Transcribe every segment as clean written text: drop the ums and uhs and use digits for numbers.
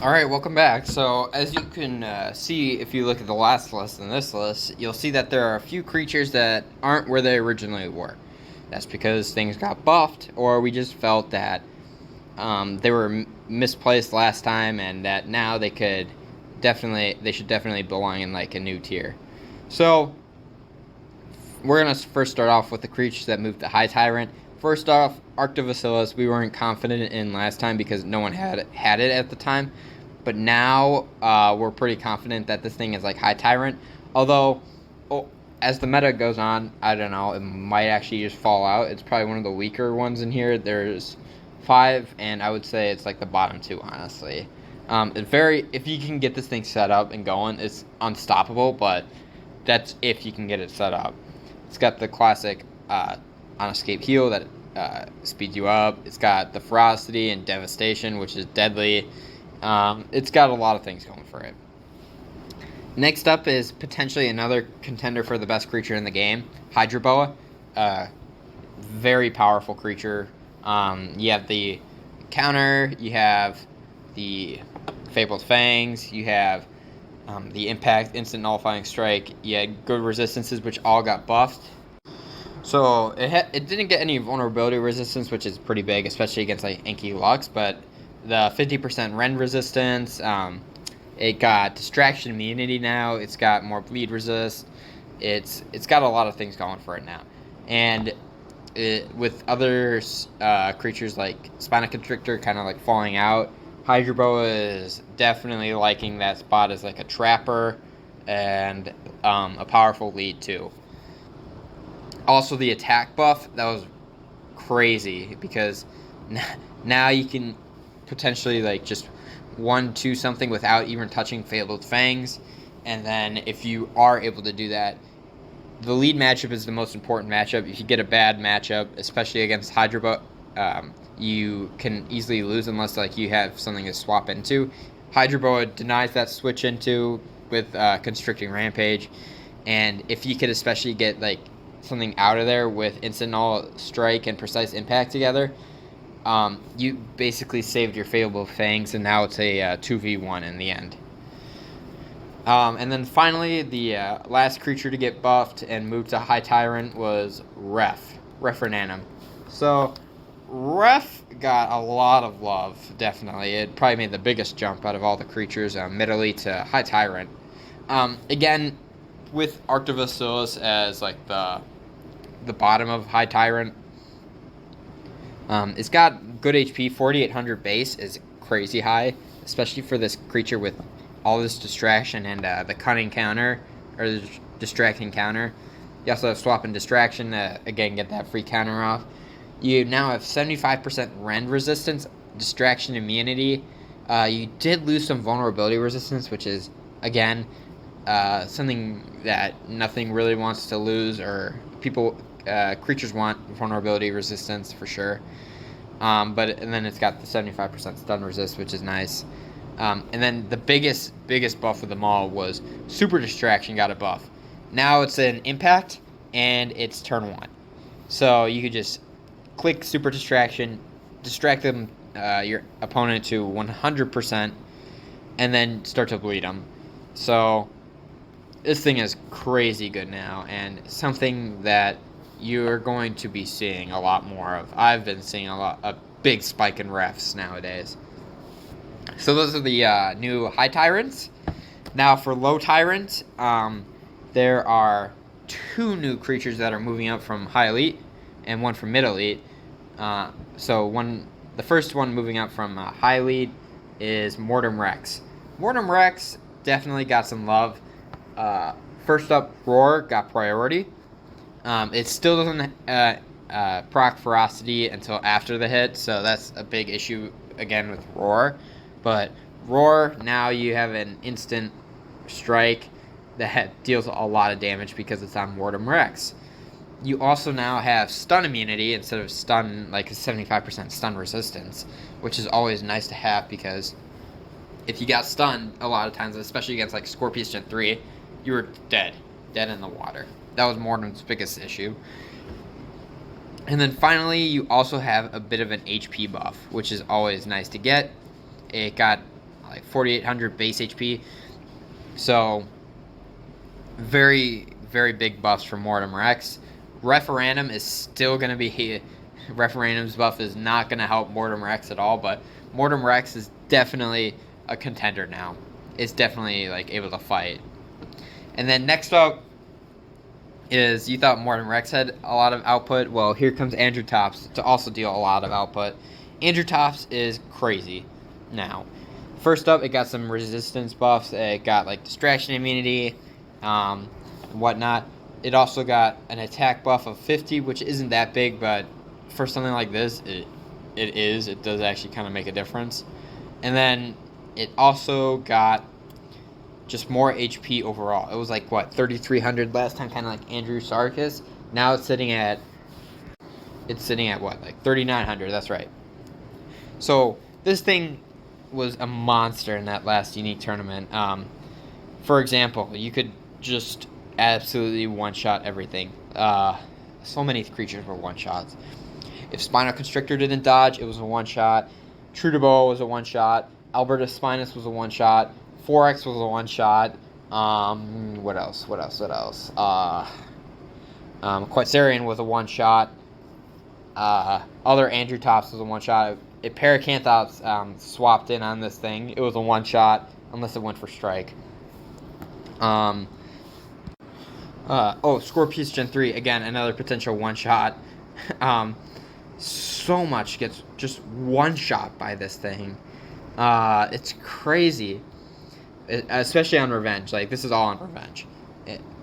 Alright, welcome back. So, as you can see, if you look at the last list and this list, you'll see that there are a few creatures that aren't where they originally were. That's because things got buffed, or we just felt that they were misplaced last time, and that now they should definitely belong in like a new tier. So, we're going to first start off with the creatures that moved to High Tyrant. First off, Arctovasilas, we weren't confident in last time because no one had it at the time. But now we're pretty confident that this thing is like High Tyrant. Although, as the meta goes on, I don't know, it might actually just fall out. It's probably one of the weaker ones in here. There's 5, and I would say it's like the bottom 2, honestly. If you can get this thing set up and going, it's unstoppable, but that's if you can get it set up. It's got the classic on escape heal that speeds you up. It's got the ferocity and devastation, which is deadly. It's got a lot of things going for it. Next up is potentially another contender for the best creature in the game, Hydra Boa. Very powerful creature. You have the counter, you have the Fabled Fangs, you have the impact, instant nullifying strike. You had good resistances, which all got buffed. So it didn't get any vulnerability resistance, which is pretty big, especially against like Ankylomoloch, but the 50% rend resistance, it got distraction immunity now, it's got more bleed resist, it's got a lot of things going for it now. And with other creatures like Spinoconstrictor kind of like falling out, Hydra Boa is definitely liking that spot as like a trapper and a powerful lead too. Also, the attack buff, that was crazy, because now you can potentially like just 1-2 something without even touching Fabled Fangs. And then if you are able to do that, the lead matchup is the most important matchup. If you get a bad matchup, especially against Hydra Boa, you can easily lose unless like you have something to swap into. Hydra Boa denies that switch into with Constricting Rampage, and if you could especially get like something out of there with instant null strike and precise impact together, you basically saved your Fabled Fangs, and now it's a 2v1 in the end. And then finally, the last creature to get buffed and moved to High Tyrant was Refrenantem. So Ref got a lot of love, definitely. It probably made the biggest jump out of all the creatures, Mid Elite to High Tyrant. Again, with Arctovasilas as like the bottom of High Tyrant, it's got good HP. 4,800 base is crazy high, especially for this creature with all this distraction and the cunning counter, or the distracting counter. You also have swap and distraction to, again, get that free counter off. You now have 75% rend resistance, distraction immunity. You did lose some vulnerability resistance, which is, again, something that nothing really wants to lose, or creatures want vulnerability resistance for sure. And then it's got the 75% stun resist, which is nice. And then the biggest buff of them all was Super Distraction got a buff. Now it's an impact, and it's turn 1. So you could just click Super Distraction, distract them, your opponent to 100%, and then start to bleed them. So this thing is crazy good now, and something that you're going to be seeing a lot more of. I've been seeing a big spike in refs nowadays. So those are the new High Tyrants. Now for Low Tyrant, there are 2 new creatures that are moving up from High Elite, and 1 from Mid Elite. The first one moving up from High Elite is Mortem Rex. Mortem Rex definitely got some love. First up, Roar got priority. It still doesn't proc Ferocity until after the hit, so that's a big issue again with Roar. But Roar, now you have an instant strike that deals a lot of damage because it's on Mortem Rex. You also now have stun immunity instead of stun, like a 75% stun resistance, which is always nice to have, because if you got stunned a lot of times, especially against like Scorpios Gen2, you were dead in the water. That was Mortem's biggest issue. And then finally, you also have a bit of an HP buff, which is always nice to get. It got like 4,800 base HP. So very, very big buffs for Mortem Rex. Refrenantem is still going to be... Refrenantem's buff is not going to help Mortem Rex at all, but Mortem Rex is definitely a contender now. It's definitely like able to fight. And then next up is, you thought Mortem Rex had a lot of output. Well, here comes Andrewtops to also deal a lot of output. Andrewtops is crazy now. First up, it got some resistance buffs. It got like distraction immunity, and whatnot. It also got an attack buff of 50, which isn't that big, but for something like this, it does actually kind of make a difference. And then it also got just more HP overall. It was like, what, 3,300 last time, kind of like Andrewtops. Now it's sitting at what, like 3,900. That's right. So this thing was a monster in that last unique tournament. For example, you could just absolutely one-shot everything. So many creatures were one-shots. If Spinoconstrictor didn't dodge, it was a one-shot. Hydra Boa was a one-shot. Albertospinus was a one-shot. Phorurex was a one-shot. What else? Quatsarian was a one-shot. Other Andrewtops was a one-shot. If Paracanthops swapped in on this thing, it was a one-shot, unless it went for strike. Scorpios Gen2, again, another potential one-shot. So much gets just one-shot by this thing. It's crazy. Especially on Revenge. Like, this is all on Revenge.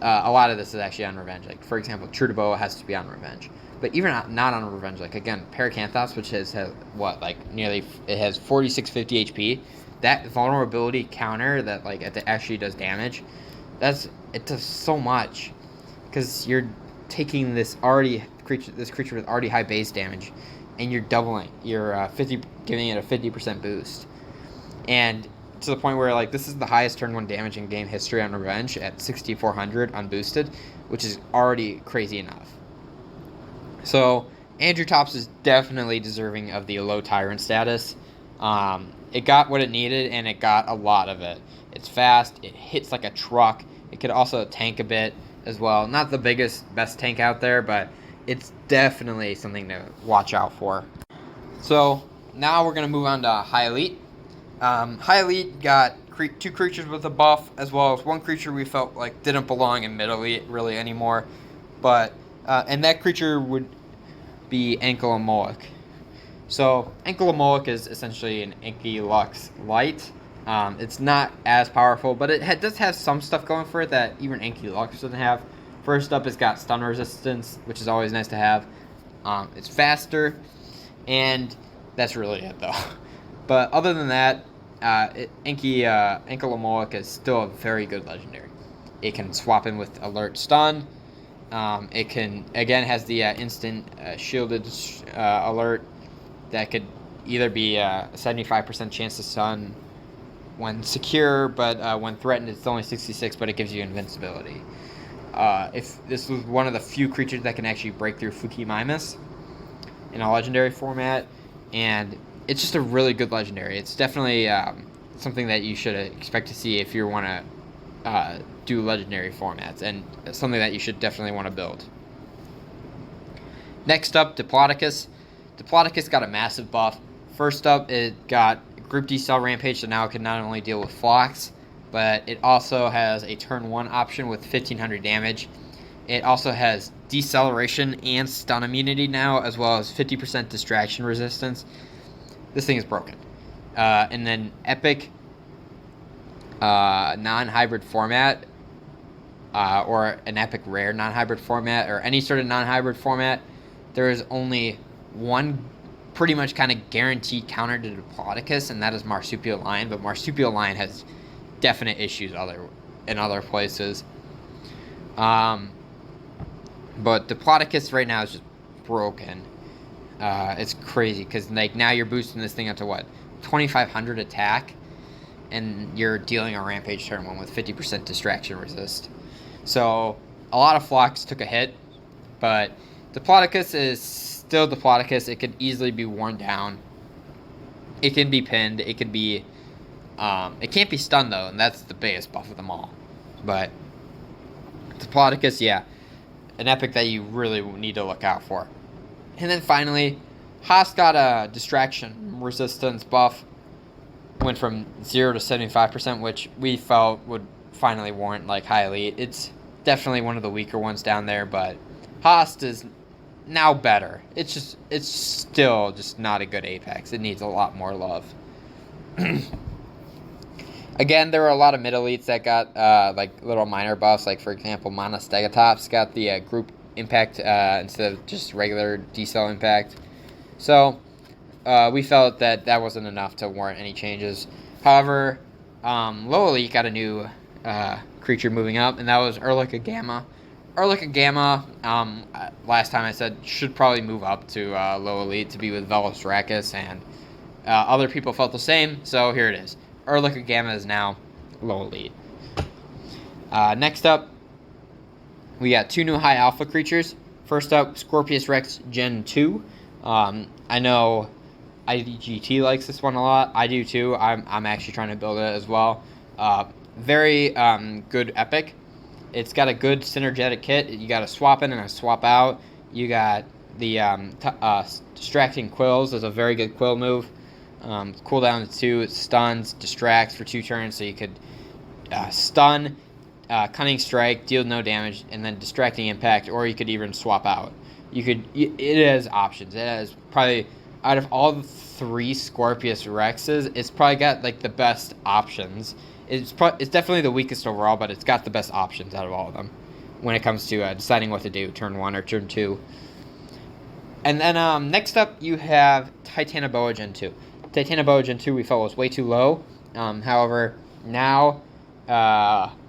A lot of this is actually on Revenge. Like, for example, Hydra Boa has to be on Revenge. But even not on Revenge, like, again, Paracanthops, which has what, like, nearly, it has 4650 HP. That vulnerability counter that, like, it actually does damage, it does so much. Because you're taking this creature with already high base damage, and you're doubling, giving it a 50% boost. And to the point where, like, this is the highest turn 1 damage in game history on Revenge at 6,400 unboosted, which is already crazy enough. So Andrewtops is definitely deserving of the low Tyrant status. It got what it needed, and it got a lot of it. It's fast, it hits like a truck, it could also tank a bit as well. Not the best tank out there, but it's definitely something to watch out for. So now we're going to move on to High Elite. High Elite got 2 creatures with a buff, as well as 1 creature we felt like didn't belong in Mid Elite really anymore. But and that creature would be Ankylomoloch. So Ankylomoloch is essentially an Ankylox light. It's not as powerful, but it does have some stuff going for it that even Ankylox doesn't have. First up, it's got stun resistance, which is always nice to have. It's faster, and that's really it, though. But other than that, Ankylomoloch is still a very good legendary. It can swap in with Alert Stun. It can, again, has the instant shielded alert that could either be a 75% chance to stun when secure, but when threatened, it's only 66, but it gives you invincibility. If this was one of the few creatures that can actually break through Fukimamis in a legendary format, and it's just a really good legendary. It's definitely something that you should expect to see if you want to do legendary formats, and something that you should definitely want to build. Next up, Diplodocus. Diplodocus got a massive buff. First up, it got Group D Cell Rampage, so now it can not only deal with Flocks, but it also has a turn 1 option with 1500 damage. It also has Deceleration and Stun immunity now, as well as 50% distraction resistance. This thing is broken. And then Epic non-hybrid format, or an Epic Rare non-hybrid format, or any sort of non-hybrid format, there is only one pretty much kind of guaranteed counter to Diplodocus, and that is Marsupial Lion, but Marsupial Lion has definite issues in other places. But Diplodocus right now is just broken. It's crazy, because like now you're boosting this thing up to what, 2500 attack, and you're dealing a Rampage turn 1 with 50% distraction resist. So a lot of Flocks took a hit, but Diplodocus is still Diplodocus. It could easily be worn down. It can be pinned. It could be It can't be stunned though, and that's the biggest buff of them all. But Diplodocus, yeah, an epic that you really need to look out for. And then finally, Haast got a distraction resistance buff. Went from 0 to 75%, which we felt would finally warrant like high elite. It's definitely one of the weaker ones down there, but Haast is now better. It's still just not a good Apex. It needs a lot more love. Again, there were a lot of mid elites that got like little minor buffs. Like for example, Monostegatops got the group impact instead of just regular D-cell impact. So we felt that wasn't enough to warrant any changes. However, low elite got a new creature moving up, and that was Erlikogamma. Erlikogamma, last time I said, should probably move up to low elite to be with Velociraptor, and other people felt the same, so here it is. Erlikogamma is now low elite. Next up, we got 2 new high alpha creatures. First up, Scorpios Rex Gen2. I know IDGT likes this one a lot. I do too. I'm actually trying to build it as well. Very good epic. It's got a good synergetic kit. You got a swap in and a swap out. You got the distracting quills is a very good quill move. Cooldown to 2, it stuns, distracts for 2 turns, so you could stun, cunning strike, deal no damage, and then distracting impact, or you could even swap out. It has options. It has probably, out of all the 3 Scorpios Rexes, it's probably got like the best options. It's definitely the weakest overall, but it's got the best options out of all of them when it comes to deciding what to do turn 1 or turn 2. And then next up you have Titanoboa Gen2. Titanoboa Gen2 we felt was way too low. However, now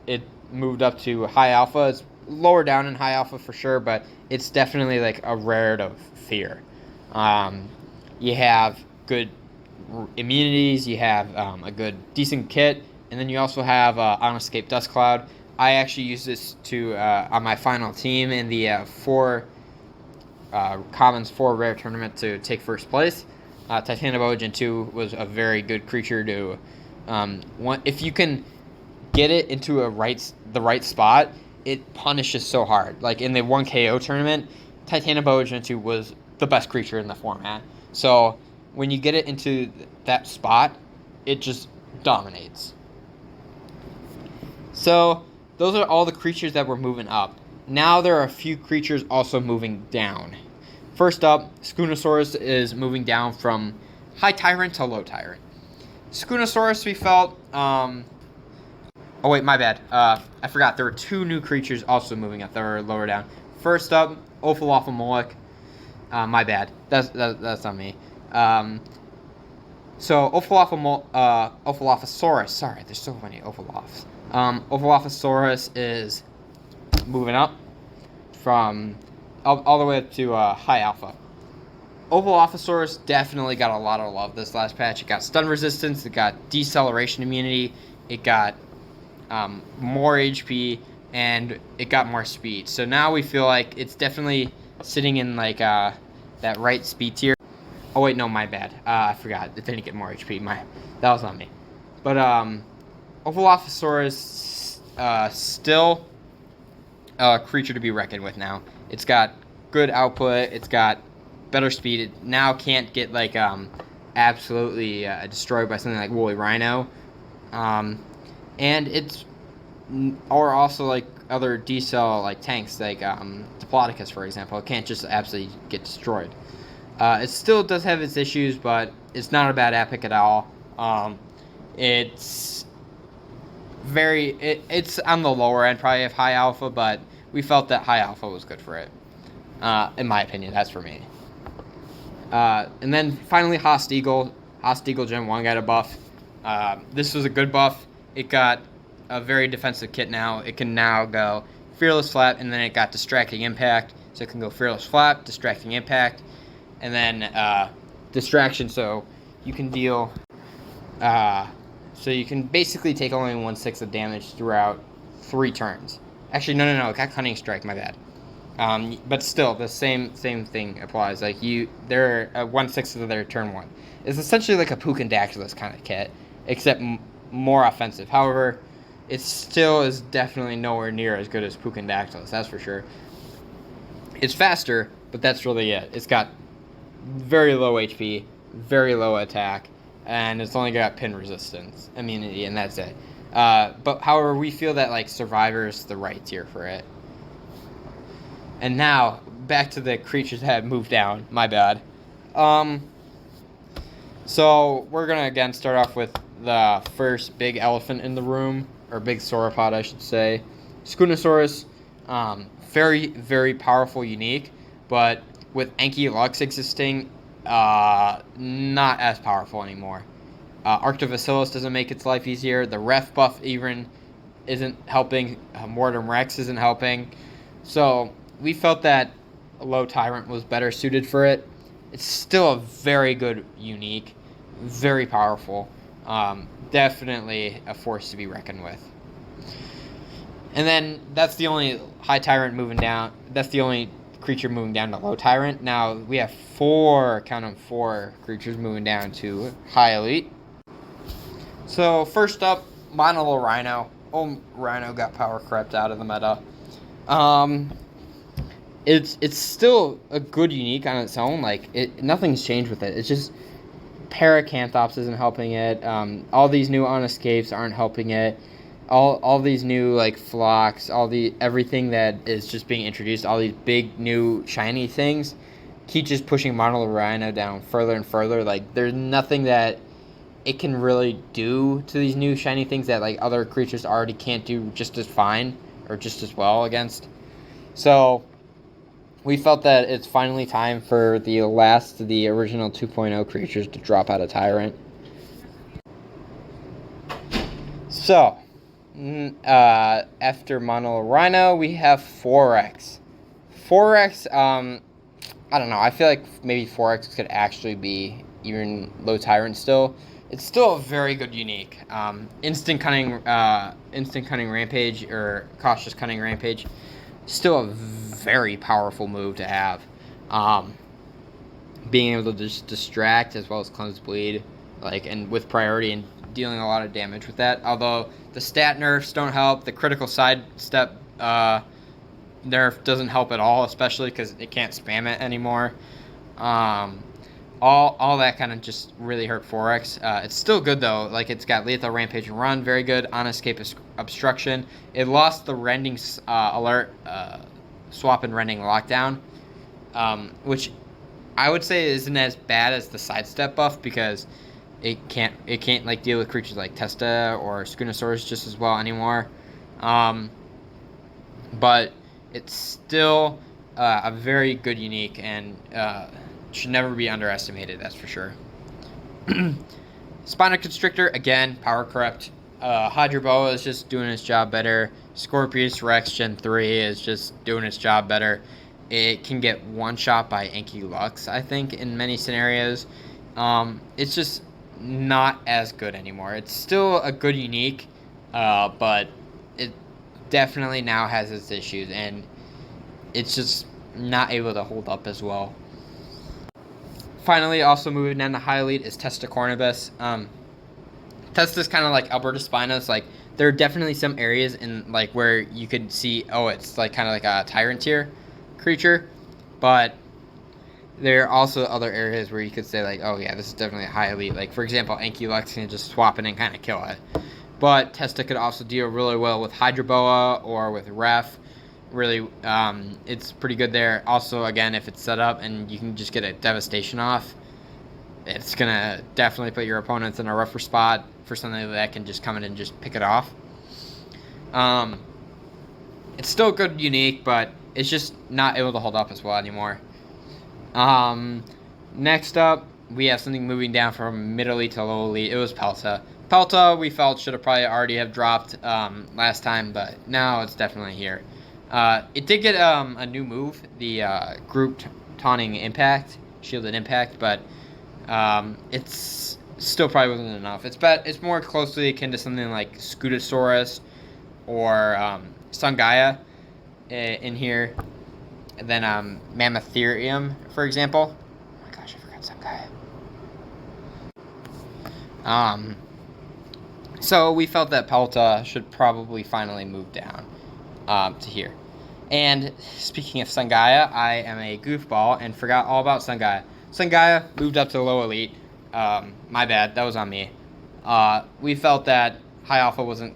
it moved up to high alpha. It's lower down in high alpha for sure, but it's definitely like a rare to fear. You have good immunities, you have a good decent kit, and then you also have Unescaped Dust Cloud. I actually use this to on my final team in the 4 commons 4 rare tournament to take first place. Titanoboa Gen2 was a very good creature to if you can get it into the right spot, it punishes so hard. Like in the 1 KO tournament, Titanoboa Gen2 was the best creature in the format. So when you get it into that spot, it just dominates. So those are all the creatures that were moving up. Now there are a few creatures also moving down. First up, Skoonasaurus is moving down from high Tyrant to low Tyrant. Skoonasaurus we felt... oh wait, my bad. I forgot. There were 2 new creatures also moving up that were lower down. First up, Ovilophosaurus. My bad. That's on me. So Ovilophosaurus. Sorry, there's so many Ovilophs. Ovilophosaurus is moving up from all the way up to high alpha. Ovilophosaurus definitely got a lot of love this last patch. It got stun resistance. It got deceleration immunity. It got more HP, and it got more speed. So now we feel like it's definitely sitting in like that right speed tier. Oh wait, no, my bad. I forgot. It didn't get more HP. That was on me. But Ovilophosaurus still a creature to be reckoned with now. It's got good output. It's got better speed. It now can't get like absolutely destroyed by something like Woolly Rhino. And it's or also like other D-cell like tanks like Diplodocus, for example. It can't just absolutely get destroyed. It still does have its issues, but it's not a bad epic at all. It's it's on the lower end probably of high alpha, but we felt that high alpha was good for it. In my opinion, that's for me. And then finally, Haast Eagle. Haast Eagle Gen 1 got a buff. This was a good buff. It got a very defensive kit now. It can now go Fearless Flap, and then it got Distracting Impact. So it can go Fearless Flap, Distracting Impact, and then Distraction, so you can deal... so you can basically take only 1/6 of damage throughout 3 turns. Actually, no, it got Cunning Strike, my bad. But still, the same thing applies. Like they're 1/6 of their turn 1. It's essentially like a Pucandactylus kind of kit, except more offensive. However, it still is definitely nowhere near as good as Pucandactylus, that's for sure. It's faster, but that's really it. It's got very low HP, very low attack, and it's only got pin resistance, immunity, and that's it. But however, we feel that like Survivor is the right tier for it. And now back to the creatures that have moved down. My bad. So we're gonna again start off with the first big elephant in the room, or big sauropod, I should say, Skoonasaurus. Very, very powerful, unique, but with Ankylomoloch existing, not as powerful anymore. Arctovasilas doesn't make its life easier. The ref buff even isn't helping. Mortem Rex isn't helping. So we felt that a low Tyrant was better suited for it. It's still a very good unique, very powerful. Definitely a force to be reckoned with. And then that's the only high Tyrant moving down. That's the only creature moving down to low Tyrant. Now we have four creatures moving down to high elite. So first up, Monolorhino. Rhino got power crept out of the meta. It's still a good unique on its own. Like nothing's changed with it. It's just Paracanthops isn't helping it. All these new unescapes aren't helping it. All these new like flocks, everything that is just being introduced, all these big new shiny things, keep just pushing Monolorhino down further and further. Like there's nothing that it can really do to these new shiny things that like other creatures already can't do just as fine or just as well against. So we felt that it's finally time for the last of the original 2.0 creatures to drop out of Tyrant. So after Monolorhino, we have Phorurex. Phorurex, I don't know. I feel like maybe Phorurex could actually be even low Tyrant still. It's still a very good unique. Instant cunning rampage or cautious cunning rampage. Still a very powerful move to have. Being able to just distract as well as cleanse bleed, and with priority and dealing a lot of damage with that. Although the stat nerfs don't help, the critical sidestep nerf doesn't help at all, especially because it can't spam it anymore. All that kind of just really hurt Phorurex. It's still good though. Like it's got lethal rampage and run, very good. On escape obstruction. It lost the rending alert, swap and rending lockdown, which I would say isn't as bad as the sidestep buff because it can't like deal with creatures like Testa or Skoonasaurus just as well anymore. But it's still a very good unique and should never be underestimated, that's for sure. Spinoconstrictor, again, power corrupt. Hydra Boa is just doing its job better. Scorpios Rex Gen2 is just doing its job better. It can get one shot by Ankylomoloch, I think, in many scenarios. It's just not as good anymore. It's still a good unique, but it definitely now has its issues, and it's just not able to hold up as well. Finally, also moving down to high elite is Testacornibus. Testa's kind of like Alberta Spinus. Like there are definitely some areas in like where you could see, it's like kind of like a Tyrant tier creature, but there are also other areas where you could say like, oh yeah, this is definitely a high elite. Like for example, Ankylomoloch can just swap it and kind of kill it. But Testa could also deal really well with Hydra Boa or with Ref. Really, it's pretty good there. Also, again, if it's set up and you can just get a devastation off, it's gonna definitely put your opponents in a rougher spot for something that can just come in and just pick it off. It's still a good unique, but it's just not able to hold up as well anymore. Next up, we have something moving down from mid elite to low elite. It was Pelta. Pelta, we felt should have probably already have dropped last time, but now it's definitely here. It did get a new move, the group taunting impact, shielded impact, but it's still probably wasn't enough. It's more closely akin to something like Skoonasaurus or Dsungaia in here, and then Mammotherium, for example. Oh my gosh, I forgot Dsungaia. So we felt that Pelta should probably finally move down to here. And speaking of Dsungaia, I am a goofball and forgot all about Dsungaia. Dsungaia moved up to low elite. My bad, that was on me. We felt that high alpha wasn't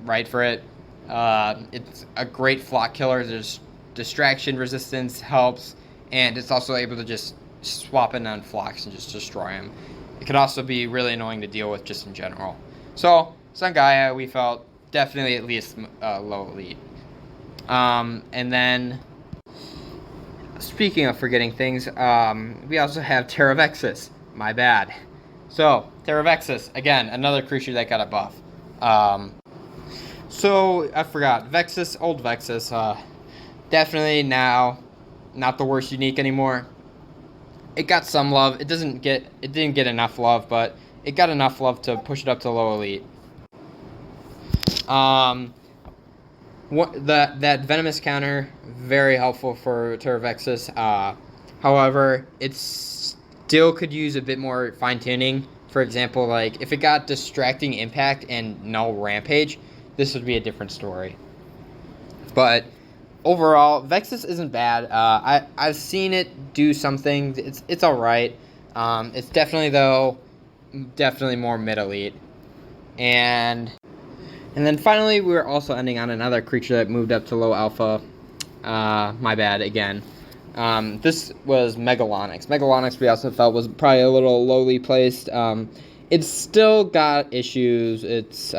right for it. It's a great flock killer. There's distraction resistance helps, and it's also able to just swap in on flocks and just destroy them. It could also be really annoying to deal with just in general. So Dsungaia, we felt definitely at least low elite. And then, speaking of forgetting things, we also have Pterovexus. My bad. So, Pterovexus, again, another creature that got a buff. So, I forgot. Vexus, old Vexus, definitely now not the worst unique anymore. It got some love. It didn't get enough love, but it got enough love to push it up to low elite. That venomous counter, very helpful for Pterovexus. However, it still could use a bit more fine tuning. For example, like if it got distracting impact and null rampage, this would be a different story. But overall, Vexus isn't bad. I've seen it do something. It's all right. It's definitely more mid elite. And then finally, we're also ending on another creature that moved up to low alpha. My bad, again. This was Megalonyx. Megalonyx we also felt was probably a little lowly placed. It's still got issues. It's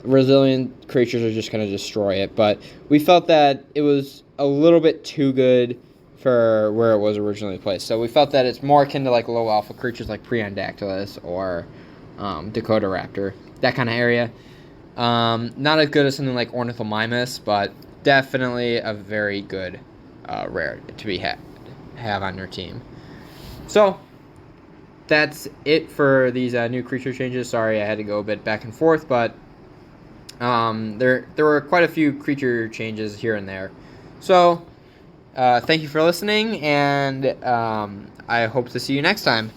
resilient creatures are just going to destroy it. But we felt that it was a little bit too good for where it was originally placed. So we felt that it's more akin to like low alpha creatures like Preondactylus or Dakota Raptor. That kind of area. Not as good as something like Ornithomimus, but definitely a very good rare to have on your team. So that's it for these new creature changes. Sorry, I had to go a bit back and forth, but there were quite a few creature changes here and there. So thank you for listening, and I hope to see you next time.